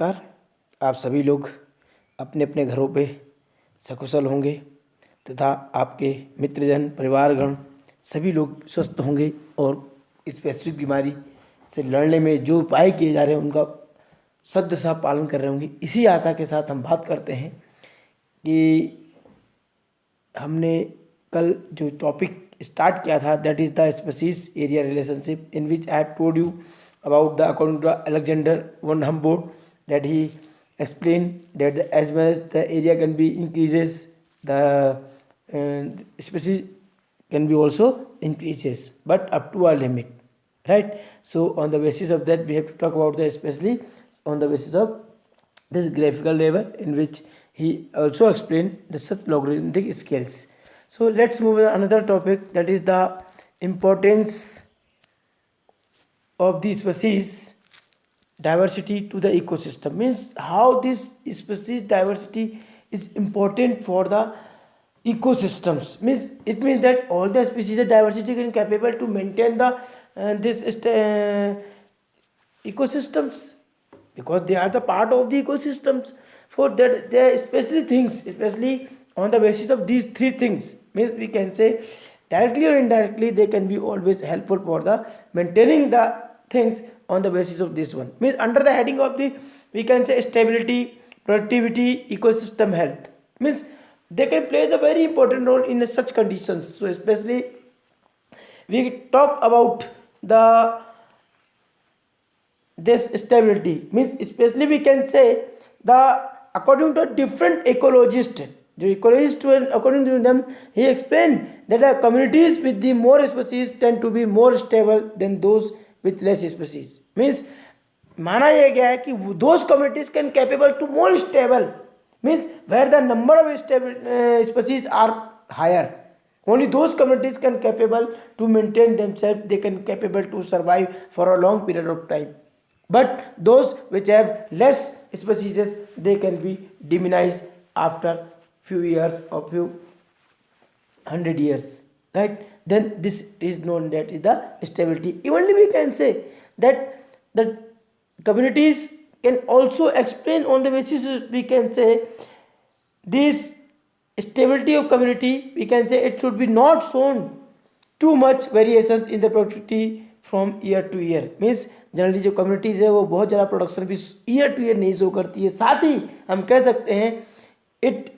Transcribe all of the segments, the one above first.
नमस्कार। आप सभी लोग अपने अपने घरों पे सकुशल होंगे तथा आपके मित्रजन परिवारगण सभी लोग स्वस्थ होंगे और इस वैश्विक बीमारी से लड़ने में जो उपाय किए जा रहे हैं उनका सदसा पालन कर रहे होंगे। इसी आशा के साथ हम बात करते हैं कि हमने कल जो टॉपिक स्टार्ट किया था, that is the species area relationship, in which I have told you about the according to Alexander von Humboldt that he explained that as well as the area can be increases, the species can be also increases, but up to a limit, right? So on the basis of that we have to talk about the especially on the basis of this graphical level in which he also explained the such logarithmic scales. So let's move to another topic, that is the importance of the species diversity to the ecosystem. Means how this species diversity is important for the ecosystems. Means it means that all the species of diversity can capable to maintain the this ecosystems, because they are the part of the ecosystems. For that they are especially things, especially on the basis of these three things, means we can say directly or indirectly they can be always helpful for the maintaining the things on the basis of this one. Means under the heading of the we can say stability, productivity, ecosystem health, means they can play the very important role in such conditions. So especially we talk about the this stability, means especially we can say the according to different ecologist, the ecologist according to them he explained that communities with the more species tend to be more stable than those with less species. means माना यह गया है कि those communities can capable to more stable, means where the number of stable species are higher, only those communities can capable to maintain themselves, they can capable to survive for a long period of time. But those which have less species they can be diminished after few years or few 100 years, right? Then this is known that is the stability. Evenly we can say that the communities can also explain on the basis we can say this stability of community, we can say it should be not shown too much variations in the productivity from year to year. means generally जो communities है वो बहुत ज़्यादा production भी year two year नहीं show करती है। साथ ही हम कह सकते हैं it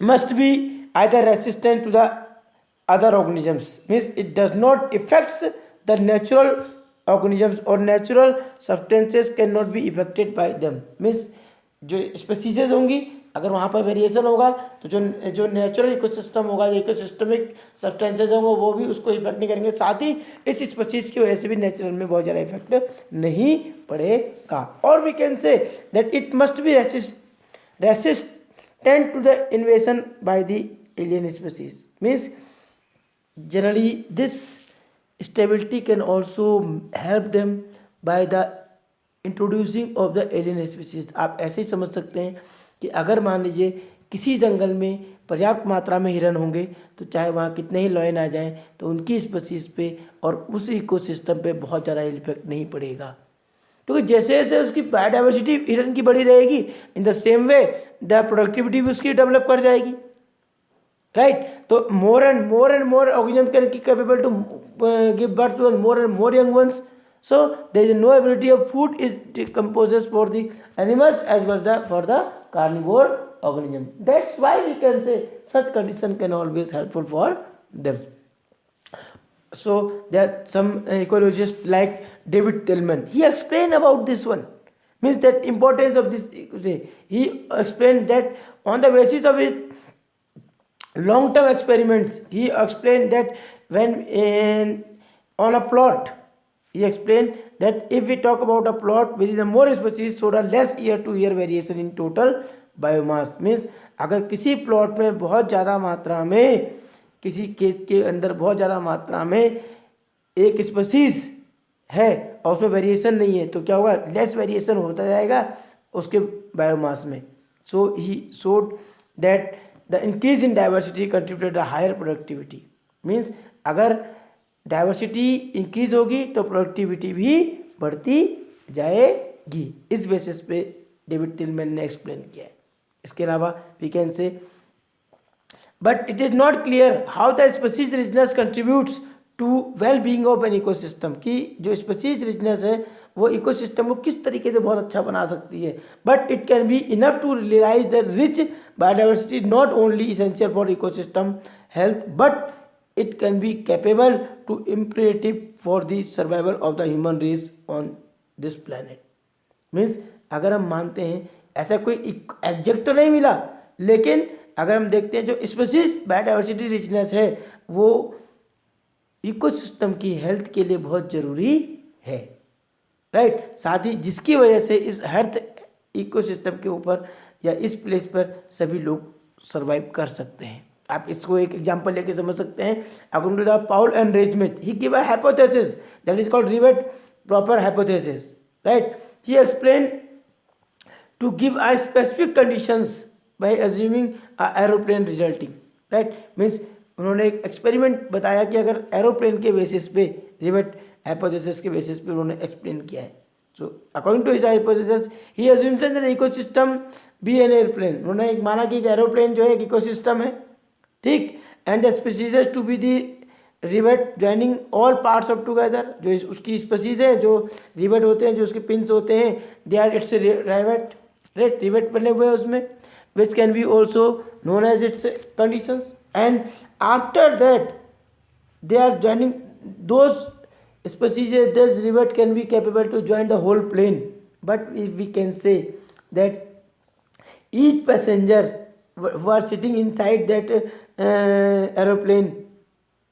must be either resistant to the other organisms, means it does not affects the natural organisms or natural substances cannot be affected by them. means जो स्पीसीज होंगी अगर वहाँ पर वेरिएशन होगा तो जो जो नेचुरल इकोसिस्टम होगा, जो इकोसिस्टमिक सब्सटेंसेज होंगे वो भी उसको इफेक्ट नहीं करेंगे। साथ ही इस स्पीसीज की वजह से भी नेचुरल में बहुत ज़्यादा इफेक्ट नहीं पड़ेगा। और we can say that it must be resist tend to the invasion by the alien species. means generally this stability can also help them by the introducing of the alien species. आप ऐसे ही समझ सकते हैं कि अगर मान लीजिए किसी जंगल में पर्याप्त मात्रा में हिरन होंगे तो चाहे वहाँ कितने ही लॉयन आ जाएं तो उनकी स्पीसीज पे और उस इकोसिस्टम पे बहुत ज़्यादा इफेक्ट नहीं पड़ेगा, क्योंकि जैसे जैसे उसकी बायोडाइवर्सिटी हिरन की बड़ी रहेगी in the same way the productivity भी उसकी डेवलप कर जाएगी, राइट? तो more and more organism can capable to give birth to more and more young ones, so there is no ability of food is decomposes for the animals as well the for the carnivore organism. That's why we can say such condition can always helpful for them. So there are some ecologists like David Tillman. He explained about this one. Means that importance of this. He explained that on the basis of his long-term experiments, he explained that when on a plot, he explained that if we talk about a plot within a more species showed a less year-to-year variation in total biomass. Means अगर किसी plot में बहुत ज़्यादा मात्रा में किसी खेत के अंदर बहुत ज़्यादा मात्रा में एक स्पीसीज है और उसमें वेरिएशन नहीं है तो क्या होगा, लेस वेरिएशन होता जाएगा उसके बायोमास में. So he showed that the increase in diversity contributed a higher productivity. Means अगर डाइवर्सिटी इंक्रीज होगी तो प्रोडक्टिविटी भी बढ़ती जाएगी. इस बेसिस पे डेविड टिलमैन ने एक्सप्लेन किया है। इसके अलावा we can say but it is not clear how the species richness contributes to well being of an ecosystem, कि जो स्पीशीज रिचनेस है वो इकोसिस्टम को किस तरीके से बहुत अच्छा बना सकती है। But it can be enough to realise the rich biodiversity not only essential for ecosystem health but it can be capable to imperative for the survival of the human race on this planet. Means अगर हम मानते हैं, ऐसा कोई exact तो नहीं मिला, लेकिन अगर हम देखते हैं जो स्पीशीज बायोडाइवर्सिटी रिचनेस है वो इकोसिस्टम की हेल्थ के लिए बहुत ज़रूरी है, राइट। साथ ही जिसकी वजह से इस हेल्थ इकोसिस्टम के ऊपर या इस प्लेस पर सभी लोग सरवाइव कर सकते हैं। आप इसको एक एग्जांपल लेके समझ सकते हैं। According to the Paul and रेजमेथ he give a hypothesis that is called rivet popper hypothesis, right. He explain to give a specific conditions by assuming a aeroplane resulting, right। Means उन्होंने एक experiment बताया कि अगर aeroplane के basis पे rivet hypothesis के basis पे उन्होंने एक्सप्लेन किया है। So according to his hypothesis he assumes that the ecosystem be an airplane. उन्होंने एक माना कि एक एरोप्लेन जो है एक इकोसिस्टम है, ठीक। And the species to be the rivet joining all parts of together, जो उसकी स्पीशीज है जो रिवेट होते हैं, जो उसके पिंस होते हैं, they are its rivet, right. Rivet बने हुए हैं उसमें, which can be also known as its conditions. And after that they are joining those species, this rivet can be capable to join the whole plane. But if we can say that each passenger who are sitting inside that aeroplane,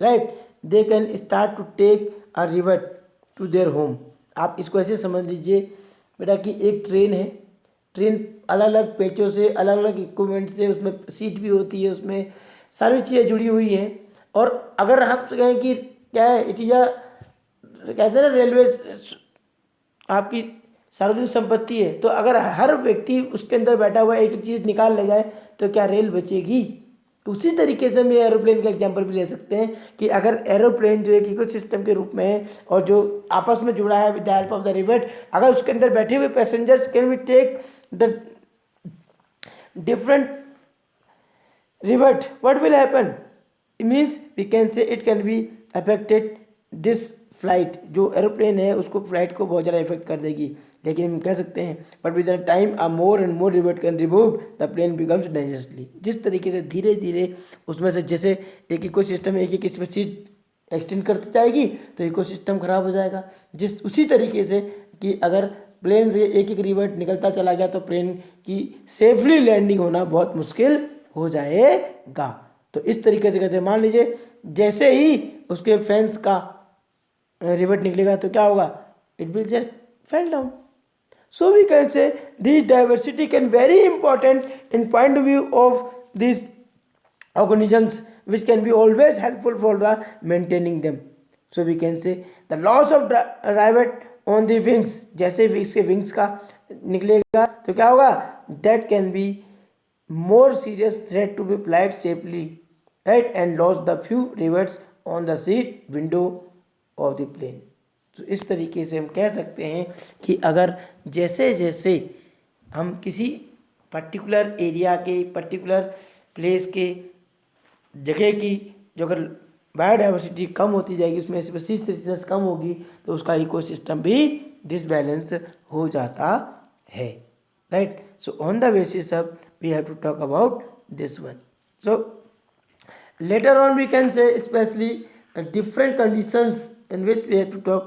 right, they can start to take a rivet to their home। आप इसको ऐसे समझ लीजिए बेटा कि एक train है, train अलग अलग पेचों से, अलग अलग इक्विपमेंट से, उसमें सीट भी होती है, उसमें सारी चीज़ें जुड़ी हुई हैं। और अगर हम कहें कि क्या है, इट इज़ कहते हैं ना रेलवे आपकी सार्वजनिक संपत्ति है, तो अगर हर व्यक्ति उसके अंदर बैठा हुआ एक एक चीज़ निकाल ले जाए तो क्या रेल बचेगी। तो उसी तरीके से हम एरोप्लेन का एग्जांपल भी ले सकते हैं कि अगर एरोप्लेन जो एक इकोसिस्टम के रूप में है और जो आपस में जुड़ा है with the help of the rivet, अगर उसके अंदर बैठे हुए passengers can we take the different rivet, what will happen, it means we can say it can be affected this flight. जो एरोप्लेन है उसको फ्लाइट को बहुत ज़्यादा इफेक्ट कर देगी। लेकिन हम कह सकते हैं but with the time a more and more rivet can remove the plane becomes dangerously. जिस तरीके से धीरे धीरे उसमें से जैसे एक इकोसिस्टम एक एक स्पीशीज एक्सटेंड करती जाएगी तो इकोसिस्टम खराब हो जाएगा। जिस उसी तरीके से कि अगर प्लेन से एक एक रिवेट निकलता चला गया तो प्लेन की सेफली लैंडिंग होना बहुत मुश्किल हो जाएगा। तो इस तरीके से कहते हैं, मान लीजिए जैसे ही उसके फैंस का रिवेट निकलेगा तो क्या होगा, it will just fell down. So we can say this diversity can very important in point of view of these organisms which can be always helpful for the maintaining them। So we can say the loss of rivet on the wings, जैसे wings के wings का निकलेगा तो क्या होगा, that can be more serious threat to be flight safely, right, and lost the few rivets on the seat window of the plane। तो इस तरीके से हम कह सकते हैं कि अगर जैसे जैसे हम किसी पर्टिकुलर एरिया के पर्टिकुलर प्लेस के जगह की जो अगर बायोडाइवर्सिटी कम होती जाएगी, उसमें स्पीशीज रिचनेस कम होगी तो उसका इकोसिस्टम भी डिसबैलेंस हो जाता है, right. So on the basis of we have to talk about this one. So later on we can say specially different conditions in which we have to talk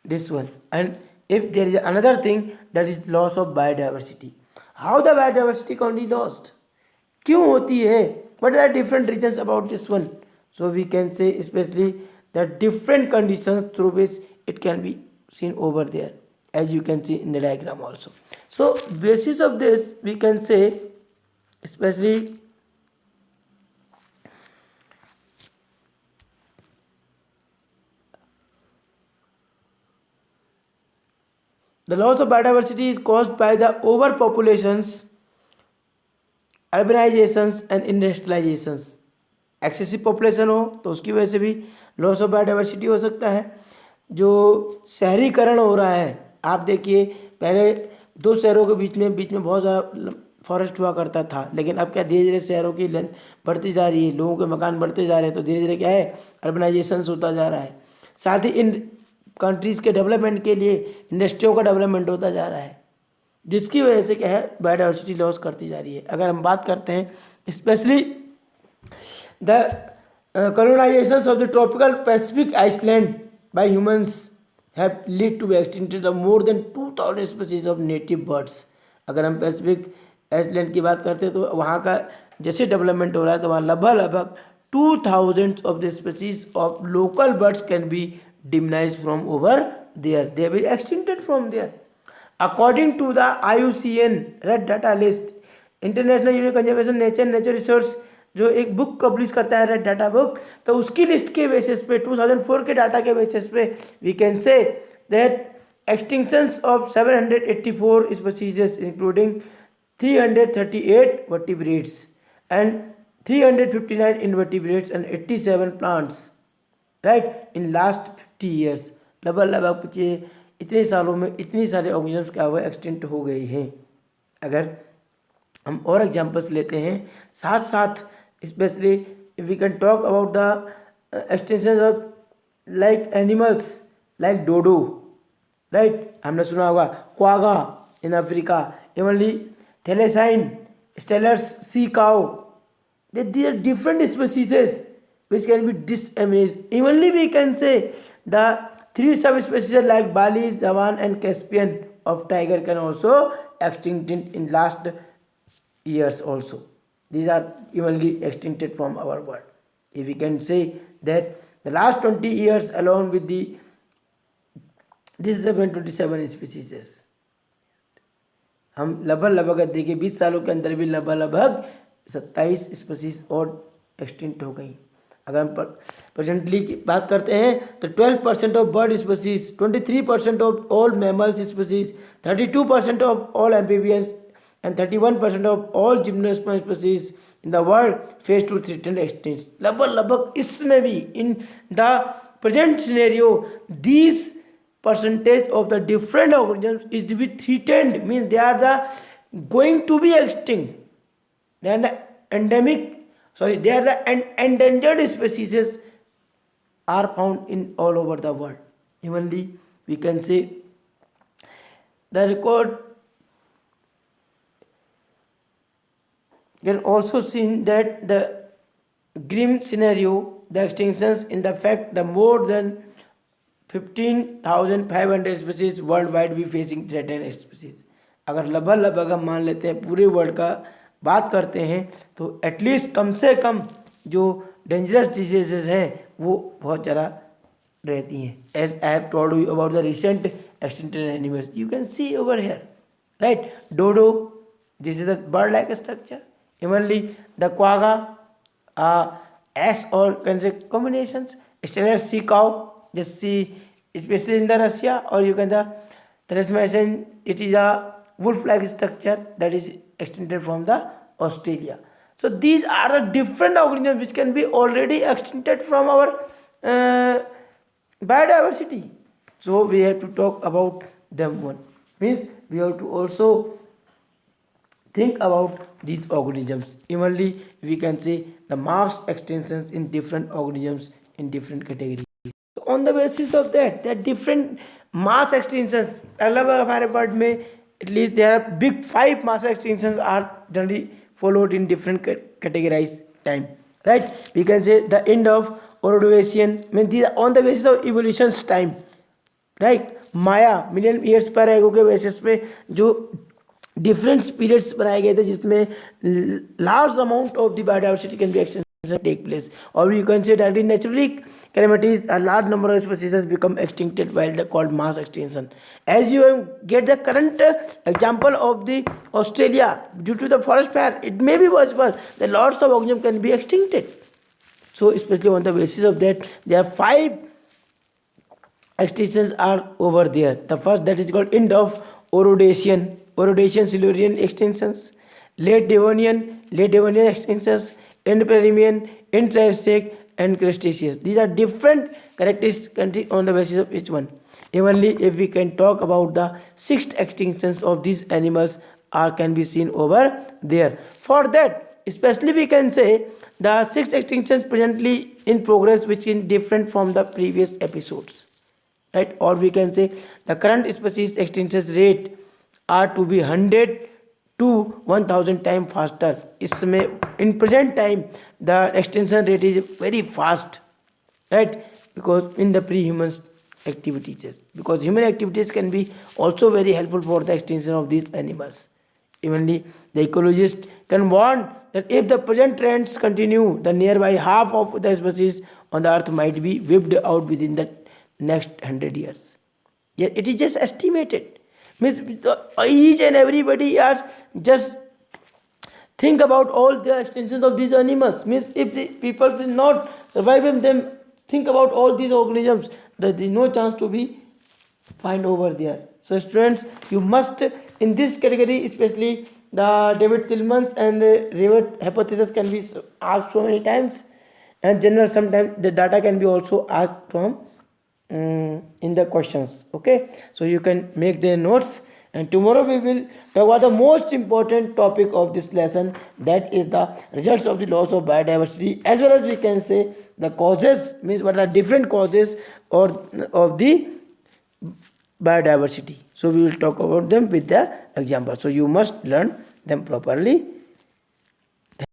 this one। And if there is another thing that is loss of biodiversity, how the biodiversity can be lost, क्यों होती है, what are the different reasons about this one। So we can say especially the different conditions through which it can be seen over there, as you can see in the diagram also। So basis of this we can say especially the loss of biodiversity is caused by the overpopulations, urbanizations and industrializations। Excessive population हो तो उसकी वजह से भी loss of biodiversity हो सकता है। जो शहरीकरण हो रहा है, आप देखिए पहले दो शहरों के बीच में बहुत ज़्यादा फॉरेस्ट हुआ करता था, लेकिन अब क्या धीरे धीरे शहरों की लेंथ बढ़ती जा रही है, लोगों के मकान बढ़ते जा रहे हैं, तो धीरे धीरे क्या है, अर्बनाइजेशन होता जा रहा है। साथ ही इन कंट्रीज़ के डेवलपमेंट के लिए इंडस्ट्रियों का डेवलपमेंट होता जा रहा है, जिसकी वजह से क्या है, बायोडाइवर्सिटी लॉस करती जा रही है। अगर हम बात करते हैं specially the colonizations of the tropical Pacific Iceland by humans have led to extinction of more than 2000 species of native birds. अगर हम पैसिफिक आइसलैंड की बात करते हैं तो वहाँ का जैसे डेवलपमेंट हो रहा है तो वहाँ लगभग 2000 of the species of local birds can be diminished from over there. They will be extincted from there. According to the IUCN Red Data List, international union conservation nature resource जो एक book publish करता है, red data book, तो उसकी list के basis पे 2004 के data के बेसिस पे we can say that extinctions of 784 species including 338 vertebrates and 359 invertebrates and 87 plants, right, in last 50 years. लगभग पिछले इतने सालों में इतनी सारे ऑर्गेनिजम्स क्या हुए, एक्सटिंक्ट हो गए हैं। अगर हम और एग्जांपल्स लेते हैं साथ साथ, specially if we can talk about the extension of like animals like dodo, right, हमने सुना होगा, quagga in Africa, evenly thylacine, Steller's sea cow, they are different species which can be disseminated. Evenly we can say the 3 subspecies like Bali, Javan and Caspian of tiger can also extinct in last years also. These are evenly extincted from our world. If we can say that the last 20 years alone with this is the 27 species. हम लगभग देखिए 20 सालों के अंदर भी लगभग 27 species और extinct हो गई। अगर हम प्रेजेंटली की बात करते हैं तो 12% of bird species, 23% of all mammals species, 32% of all amphibians and 31% of all gymnosperm species in the world face to threatened extinction. लगभग इसमें भी in the present scenario these percentage of the different organisms is to be threatened, means they are the going to be extinct. They are the they are the endangered species are found in all over the world. Evenly we can say the record can also seen that the grim scenario, the extinctions in the fact the more than 15,500 species worldwide be facing threatened species. अगर लगभग हम मान लेते हैं पूरे world का बात करते हैं तो एटलीस्ट कम से कम जो डेंजरस डिजीजेज हैं वो बहुत ज़्यादा रहती हैं. As I have told you about the recent extincted animals, you can see over here, right. Dodo, this is the bird like structure. Evenly the quagga, S or can say combinations, Steller sea cow, just see especially in the Russia, or you can the transmission, it is a wolf-like structure that is extincted from the Australia. So these are the different organisms which can be already extincted from our biodiversity. So we have to talk about them one. Means we have to also think about these organisms. Evenly we can say the mass extinctions in different organisms in different categories. So on the basis of that, there are different mass extinctions. अलग अलग हमारे world में at least there are big 5 mass extinctions are generally followed in different categorized time, right. We can say the end of Ordovician, means these are on the basis of evolution's time, right. Maya million years पर एगो के basis पे जो different periods बनाए गए थे जिसमें large amount of the biodiversity can be extension take place, और you can say that in naturally calamities a large number of species become extincted while they called mass extinction. As you get the current example of the Australia, due to the forest fire, it may be possible that lots of organisms can be extincted. So especially on the basis of that, there are 5 extinctions are over there. The first, that is called end of Ordovician, Silurian extinctions, late Devonian extinctions, end Permian, end Triassic and Cretaceous. These are different characteristics on the basis of each one. Evenly, if we can talk about the sixth extinctions of these animals are can be seen over there. For that, especially we can say the sixth extinctions presently in progress, which is different from the previous episodes, right? Or we can say the current species extinction rate are to be 100 to 1000 times faster. इसमें in present time the extinction rate is very fast, right? Because in the pre-human activities, because human activities can be also very helpful for the extinction of these animals. Evenly, the ecologist can warn that if the present trends continue, the nearby half of the species on the earth might be wiped out within the next 100 years. Yeah, it is just estimated. Means each and everybody are just think about all the extensions of these animals. Means if the people will not survive in them, think about all these organisms, there is no chance to be find over there. So students, you must in this category, especially the David Tillmans and Revert hypothesis can be asked so many times, and general sometimes the data can be also asked from in the questions. Okay, so you can make their notes, and tomorrow we will talk about the most important topic of this lesson, that is the results of the loss of biodiversity, as well as we can say the causes, means what are different causes or of the biodiversity. So we will talk about them with the example, so you must learn them properly.